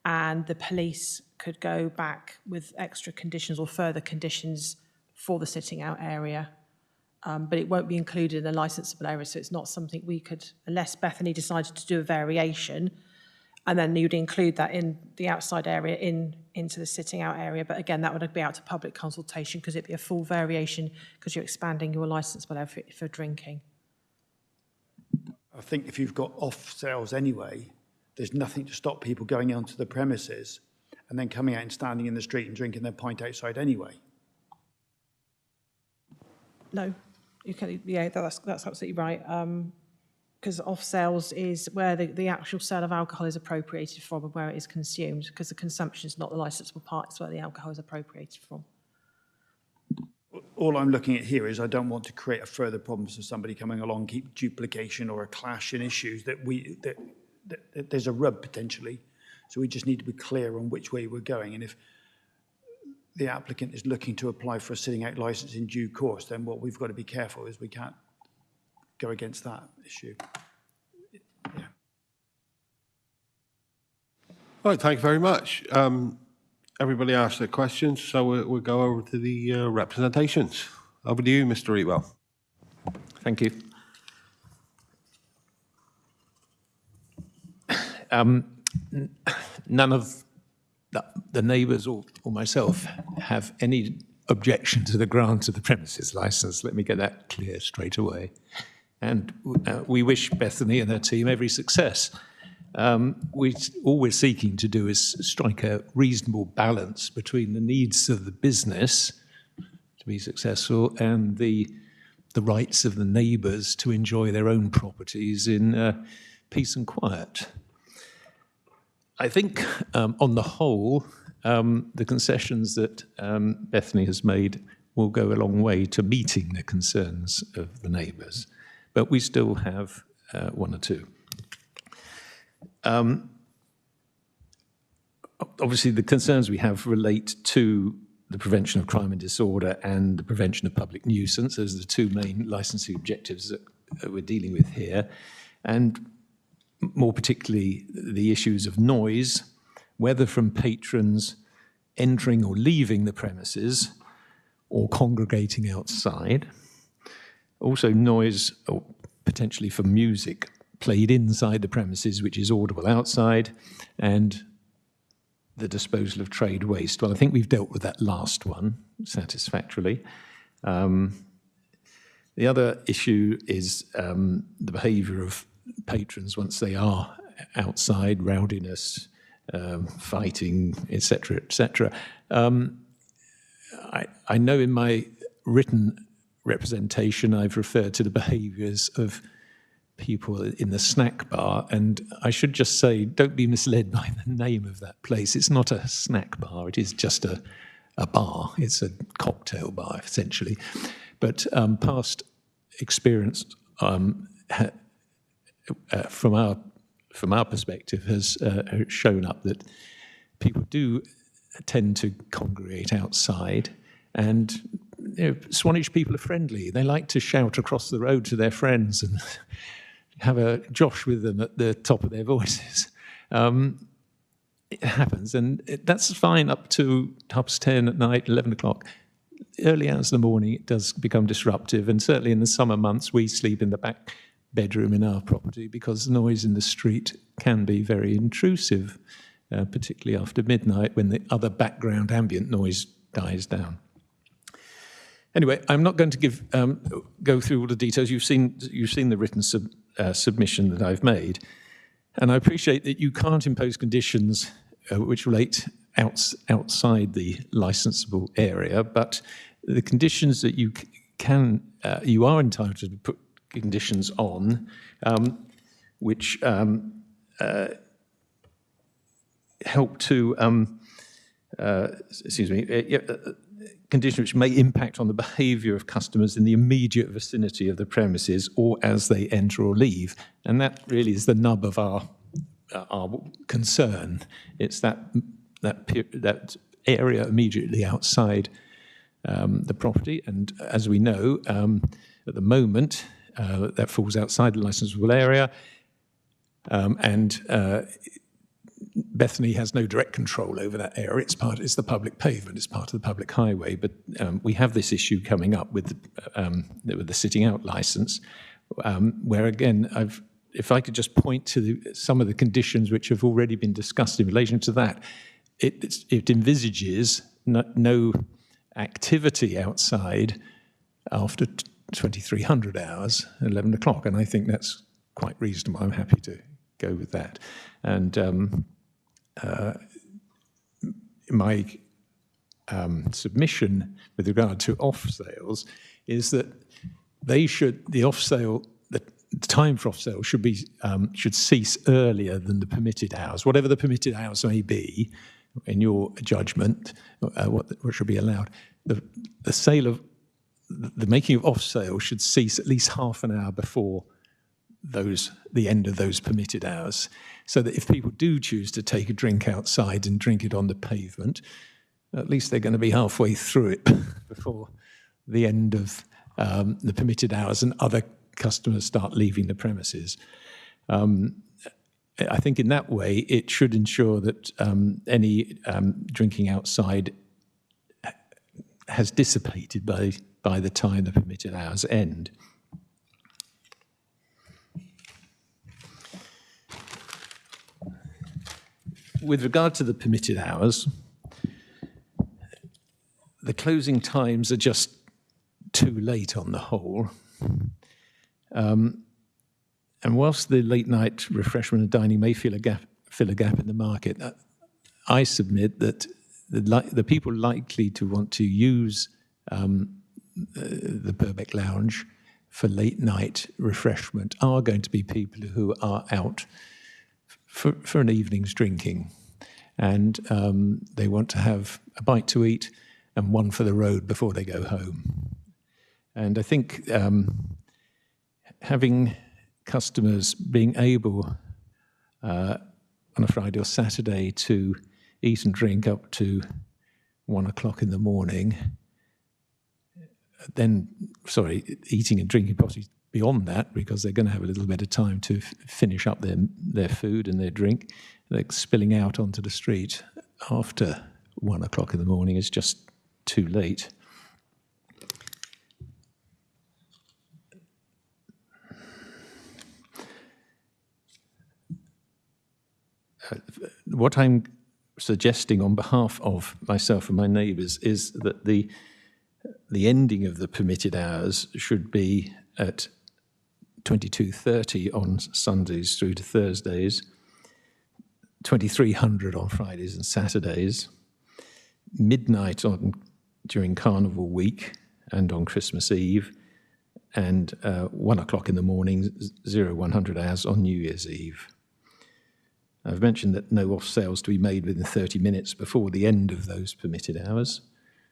and the police could go back with extra conditions or further conditions for the sitting out area. But it won't be included in the licensable area, so it's not something we could, unless Bethany decided to do a variation, and then you'd include that in the outside area into the sitting out area. But again, that would be out to public consultation because it'd be a full variation because you're expanding your licensable area for drinking. I think if you've got off sales anyway, there's nothing to stop people going onto the premises and then coming out and standing in the street and drinking their pint outside anyway. No, you can. Yeah, that's absolutely right. Because off sales is where the actual sale of alcohol is appropriated from and where it is consumed. Because the consumption is not the licensable part; it's where the alcohol is appropriated from. All I'm looking at here is I don't want to create a further problem for somebody coming along, keep duplication or a clash in issues that there's a rub potentially. So we just need to be clear on which way we're going. And if the applicant is looking to apply for a sitting out licence in due course, then what we've got to be careful is we can't go against that issue. Yeah. Right, thank you very much. Everybody asked their questions, so we'll go over to the representations. Over to you, Mr. Eatwell. Thank you. None of the neighbours or myself have any objection to the grant of the premises licence. Let me get that clear straight away. And we wish Bethany and her team every success. All we're seeking to do is strike a reasonable balance between the needs of the business to be successful and the rights of the neighbours to enjoy their own properties in peace and quiet. I think, on the whole, the concessions that Bethany has made will go a long way to meeting the concerns of the neighbours, but we still have one or two. Obviously, the concerns we have relate to the prevention of crime and disorder and the prevention of public nuisance. Those are the two main licensing objectives that we're dealing with here. And more particularly, the issues of noise, whether from patrons entering or leaving the premises or congregating outside. Also noise, or potentially from music, played inside the premises, which is audible outside, and the disposal of trade waste. Well, I think we've dealt with that last one satisfactorily. The other issue is the behaviour of patrons once they are outside, rowdiness, fighting, etc., etc. I know in my written representation I've referred to the behaviours of people in the snack bar, and I should just say, don't be misled by the name of that place. It's not a snack bar, it is just a bar. It's a cocktail bar, essentially. But past experience from our perspective has shown up that people do tend to congregate outside, and Swanage people are friendly. They like to shout across the road to their friends and have a josh with them at the top of their voices. It happens, and that's fine up to 10:30 at night, 11 o'clock. early hours of the morning, it does become disruptive. And certainly in the summer months, we sleep in the back bedroom in our property because noise in the street can be very intrusive, particularly after midnight when the other background ambient noise dies down. Anyway, I'm not going to go through all the details. You've seen the written submission that I've made. And I appreciate that you can't impose conditions which relate outside the licensable area, but the conditions that you are entitled to put conditions on, which help to, conditions which may impact on the behaviour of customers in the immediate vicinity of the premises or as they enter or leave. And that really is the nub of our concern. It's that area immediately outside the property. And as we know, at the moment, that falls outside the licensable area. Bethany has no direct control over that area. It's the public pavement. It's part of the public highway. But we have this issue coming up with the sitting out license, where again, if I could just point to some of the conditions which have already been discussed in relation to that, it envisages no activity outside after 2300 hours, 11 o'clock, and I think that's quite reasonable. I'm happy to go with that. And my submission with regard to off sales is that the time for off sale should cease earlier than the permitted hours, whatever the permitted hours may be. In your judgment, what should be allowed? The sale of the making of off sale should cease at least half an hour before the end of those permitted hours, so that if people do choose to take a drink outside and drink it on the pavement, at least they're going to be halfway through it before the end of the permitted hours and other customers start leaving the premises. I think in that way it should ensure that any drinking outside has dissipated by the time the permitted hours end. With regard to the permitted hours, the closing times are just too late on the whole. And whilst the late night refreshment and dining may fill a gap in the market, I submit that the people likely to want to use the Purbeck Lounge for late night refreshment are going to be people who are out for an evening's drinking, and they want to have a bite to eat and one for the road before they go home. And I think having customers being able on a Friday or Saturday to eat and drink up to 1 o'clock in the morning, eating and drinking possibly beyond that, because they're going to have a little bit of time to finish up their food and their drink, like spilling out onto the street after 1 o'clock in the morning is just too late. What I'm suggesting on behalf of myself and my neighbours is that the ending of the permitted hours should be at 22:30 on Sundays through to Thursdays, 2300 on Fridays and Saturdays, midnight during Carnival Week and on Christmas Eve, and 1 o'clock in the morning, 0100 hours on New Year's Eve. I've mentioned that no off sales to be made within 30 minutes before the end of those permitted hours.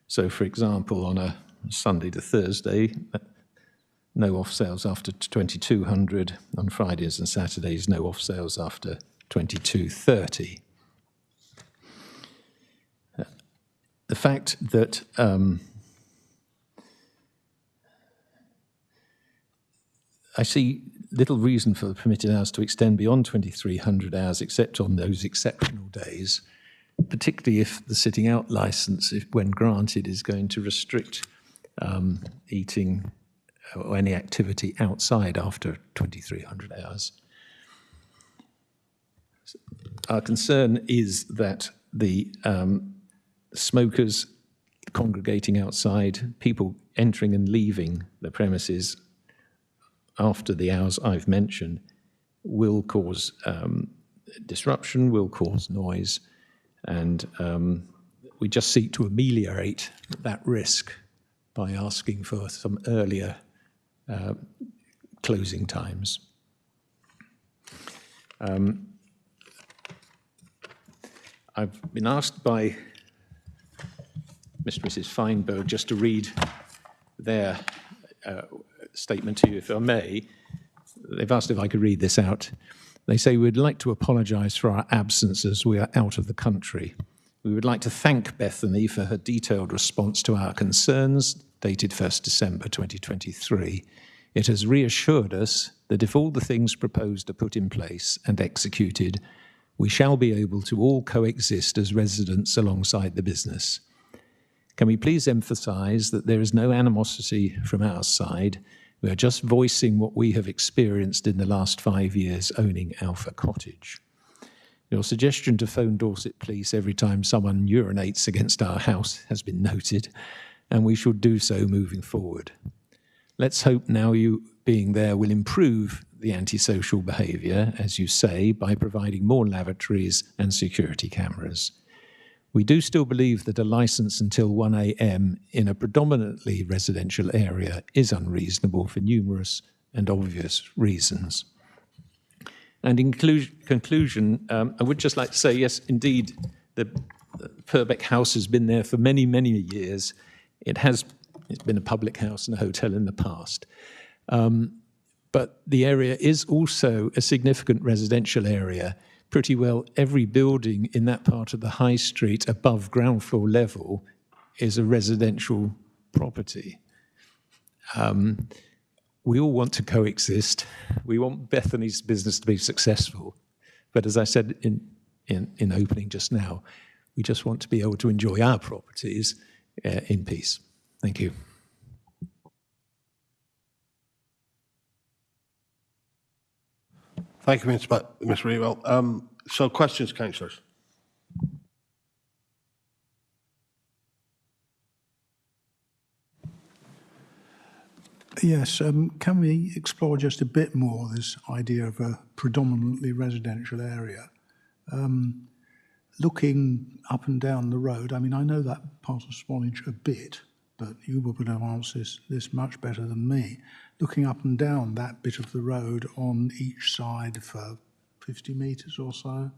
So, for example, on a Sunday to Thursday, no off sales after 2200. On Fridays and Saturdays, no off sales after 22:30. The fact that I see little reason for the permitted hours to extend beyond 2300 hours, except on those exceptional days, particularly if the sitting out licence, when granted, is going to restrict eating, or any activity outside after 2300 hours. Our concern is that the smokers congregating outside, people entering and leaving the premises after the hours I've mentioned, will cause disruption, will cause noise, and we just seek to ameliorate that risk by asking for some earlier closing times. I've been asked by Mr. and Mrs. Feinberg just to read their statement to you, if I may. They've asked if I could read this out. They say, we'd like to apologise for our absence as we are out of the country. We would like to thank Bethany for her detailed response to our concerns, dated 1st December 2023. It has reassured us that if all the things proposed are put in place and executed, we shall be able to all coexist as residents alongside the business. Can we please emphasise that there is no animosity from our side? We are just voicing what we have experienced in the last 5 years owning Alpha Cottage. Your suggestion to phone Dorset Police every time someone urinates against our house has been noted, and we should do so moving forward. Let's hope now you being there will improve the antisocial behaviour, as you say, by providing more lavatories and security cameras. We do still believe that a licence until 1 a.m. in a predominantly residential area is unreasonable for numerous and obvious reasons. And in conclusion, I would just like to say, yes, indeed, the Purbeck House has been there for many, many years. It's been a public house and a hotel in the past. But the area is also a significant residential area. Pretty well every building in that part of the high street above ground floor level is a residential property. We all want to coexist. We want Bethany's business to be successful. But as I said in opening just now, we just want to be able to enjoy our properties in peace. Thank you. Thank you, Mr. Rewell. So questions, councillors? Yes, can we explore just a bit more this idea of a predominantly residential area? Looking up and down the road, I mean, I know that part of Swanage a bit, but you will be able to answer this much better than me. Looking up and down that bit of the road on each side for 50 metres or so,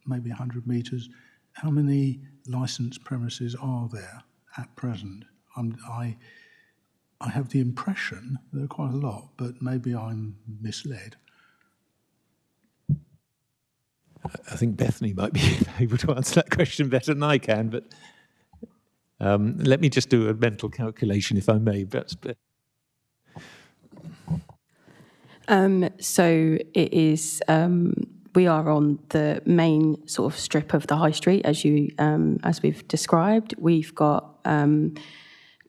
maybe 100 metres, how many licensed premises are there at present? I have the impression there are quite a lot, but maybe I'm misled. I think Bethany might be able to answer that question better than I can, but let me just do a mental calculation, if I may. So it is. We are on the main sort of strip of the high street, as we've described. We've got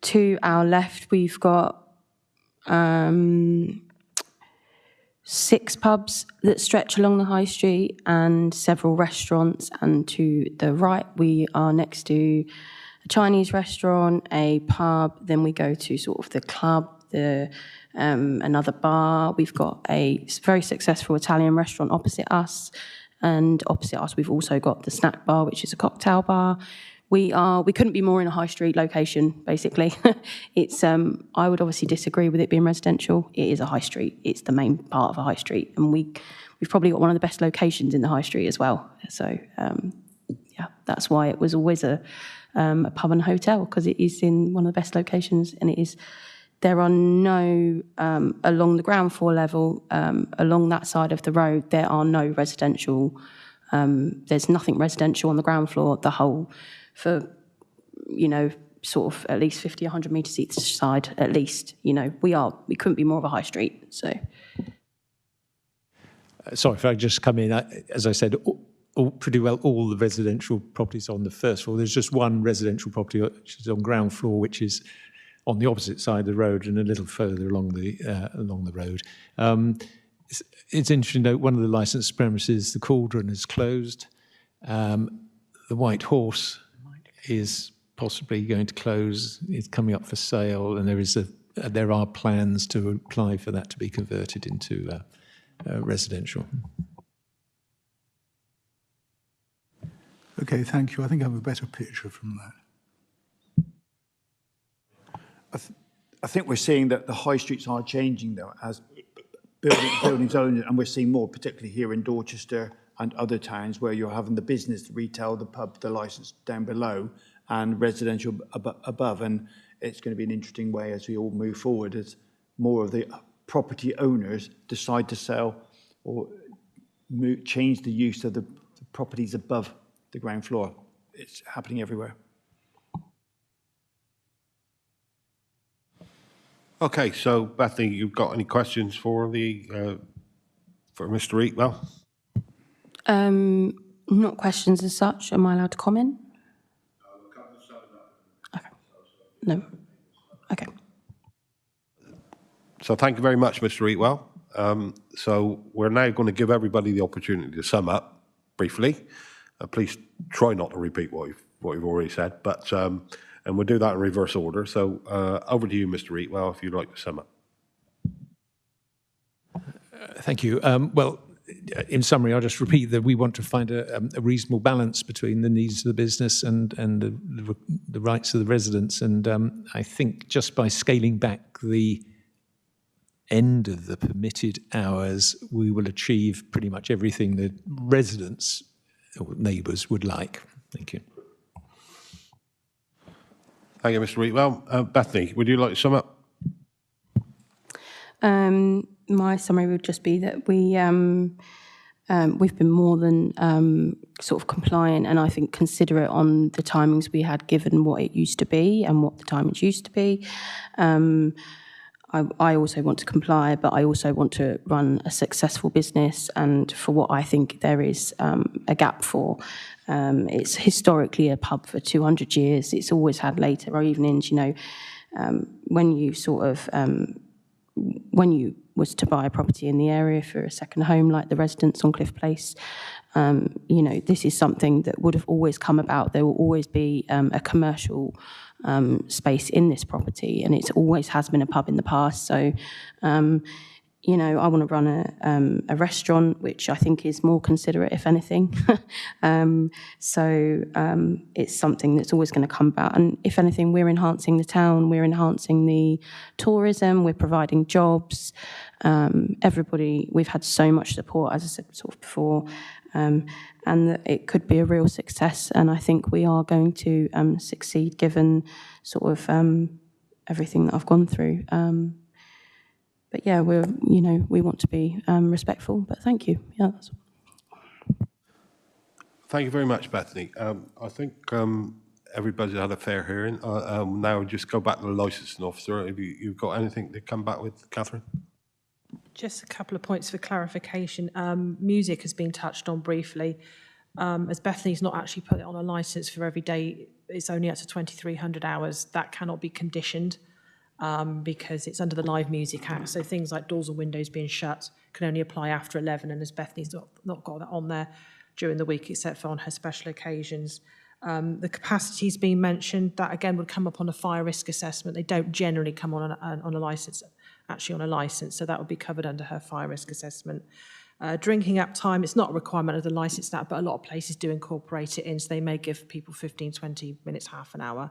to our left. We've got 6 pubs that stretch along the high street and several restaurants. And to the right, we are next to a Chinese restaurant, a pub. Then we go to sort of the club, another bar. We've got a very successful Italian restaurant opposite us, and opposite us we've also got the snack bar, which is a cocktail bar. We couldn't be more in a high street location, basically. It's I would obviously disagree with it being residential. It is a high street. It's the main part of a high street, and we've probably got one of the best locations in the high street as well. So yeah, that's why it was always a pub and hotel, because it is in one of the best locations, and it is. There are no, along the ground floor level, along that side of the road, there are no residential, there's nothing residential on the ground floor, the whole, for, sort of at least 50, 100 metres each side, at least, we couldn't be more of a high street, so. Sorry if I just come in. As I said, pretty well all the residential properties on the first floor. There's just one residential property which is on ground floor, which is on the opposite side of the road and a little further along the road. It's interesting to note one of the licensed premises, the Cauldron, is closed. The White Horse is possibly going to close. It's coming up for sale, and there are plans to apply for that to be converted into residential. Okay, thank you. I think I have a better picture from that. I think we're seeing that the high streets are changing, though, as buildings owned, and we're seeing more, particularly here in Dorchester and other towns, where you're having the business, the retail, the pub, the licence down below, and residential above. And it's going to be an interesting way as we all move forward, as more of the property owners decide to sell or change the use of the properties above the ground floor. It's happening everywhere. Okay, so Bethany, you've got any questions for Mr. Eatwell? Not questions as such. Am I allowed to comment? Okay. No. Okay. So thank you very much, Mr. Eatwell. So we're now going to give everybody the opportunity to sum up briefly. Please try not to repeat what you've already said, but and we'll do that in reverse order. So over to you, Mr. Eatwell, if you'd like to sum up. Thank you. Well, in summary, I'll just repeat that we want to find a reasonable balance between the needs of the business and the rights of the residents. And I think just by scaling back the end of the permitted hours, we will achieve pretty much everything that residents or neighbours would like. Thank you. Thank you, Mr. Eatwell. Bethany, would you like to sum up? My summary would just be that we've been more than sort of compliant, and I think considerate on the timings we had, given what it used to be and what the timings used to be. I also want to comply, but I also want to run a successful business, and for what I think there is a gap for. It's historically a pub for 200 years. It's always had later evenings, you know, when you sort of, when you was to buy a property in the area for a second home, like the residents on Cliff Place, you know, this is something that would have always come about. There will always be a commercial space in this property, and it always has been a pub in the past. So, you know, I want to run a restaurant, which I think is more considerate, if anything. So it's something that's always going to come about. And if anything, we're enhancing the town, we're enhancing the tourism, we're providing jobs. Everybody, we've had so much support, as I said sort of before, and it could be a real success. And I think we are going to succeed, given sort of everything that I've gone through. But yeah, we want to be respectful, but thank you. Yeah. Thank you very much, Bethany. I think everybody's had a fair hearing. Now just go back to the licensing officer. Have you've got anything to come back with, Catherine? Just a couple of points for clarification. Music has been touched on briefly. As Bethany's not actually put it on a licence for every day, it's only up to 2,300 hours. That cannot be conditioned. Because it's under the Live Music Act, so things like doors and windows being shut can only apply after 11, and as Bethany's not got that on there during the week except for on her special occasions. The capacity's been mentioned. That again would come up on a fire risk assessment. They don't generally come on a licence, actually on a licence, so that would be covered under her fire risk assessment. Drinking up time, it's not a requirement of the licence now, but a lot of places do incorporate it in, so they may give people 15, 20 minutes, half an hour.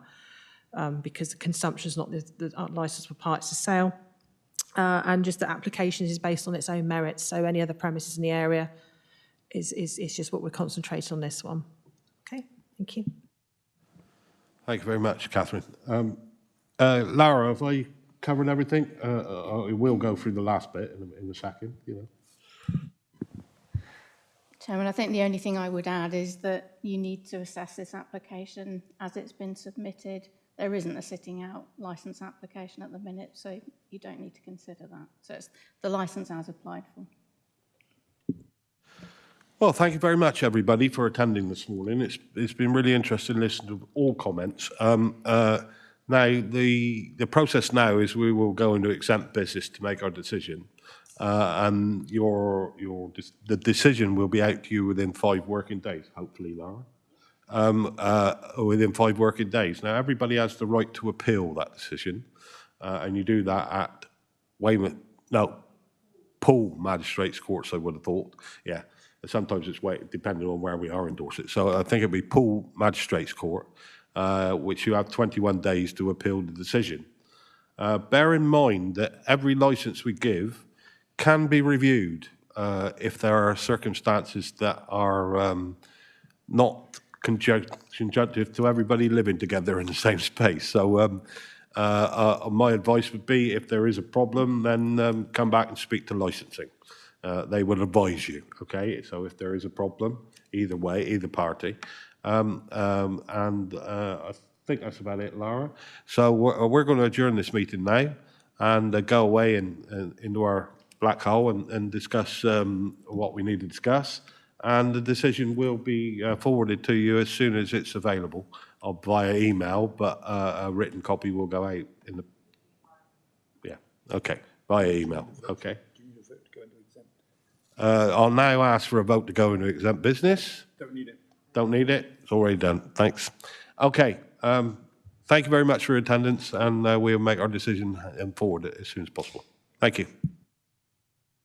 Because the consumption is not the licence for parts of sale. And just the application is based on its own merits. So any other premises in the area is just what we're concentrating on this one. Okay, thank you. Thank you very much, Catherine. Lara, have I covered everything? I will go through the last bit in a second, you know. Chairman, I think the only thing I would add is that you need to assess this application as it's been submitted. There isn't a sitting out licence application at the minute, so you don't need to consider that. So it's the licence as applied for. Well, thank you very much, everybody, for attending this morning. It's been really interesting listening to all comments. Now, the process now is we will go into exempt business to make our decision. And the decision will be out to you within 5 working days, hopefully, Laura. Within 5 working days. Now, everybody has the right to appeal that decision, and you do that at Poole Magistrates Courts, I would have thought. Yeah, sometimes it's depending on where we are in Dorset. So I think it'd be Poole Magistrates Court, which you have 21 days to appeal the decision. Bear in mind that every licence we give can be reviewed if there are circumstances that are not conjunctive to everybody living together in the same space. So my advice would be, if there is a problem, then come back and speak to licensing. They will advise you, okay? So if there is a problem, either way, either party. I think that's about it, Laura. So we're going to adjourn this meeting now and go away into our black hole and discuss what we need to discuss. And the decision will be forwarded to you as soon as it's available via email, but a written copy will go out in the... Yeah, okay, via email, okay. I'll now ask for a vote to go into exempt business. Don't need it. Don't need it? It's already done, thanks. Okay, thank you very much for your attendance, and we'll make our decision and forward it as soon as possible. Thank you.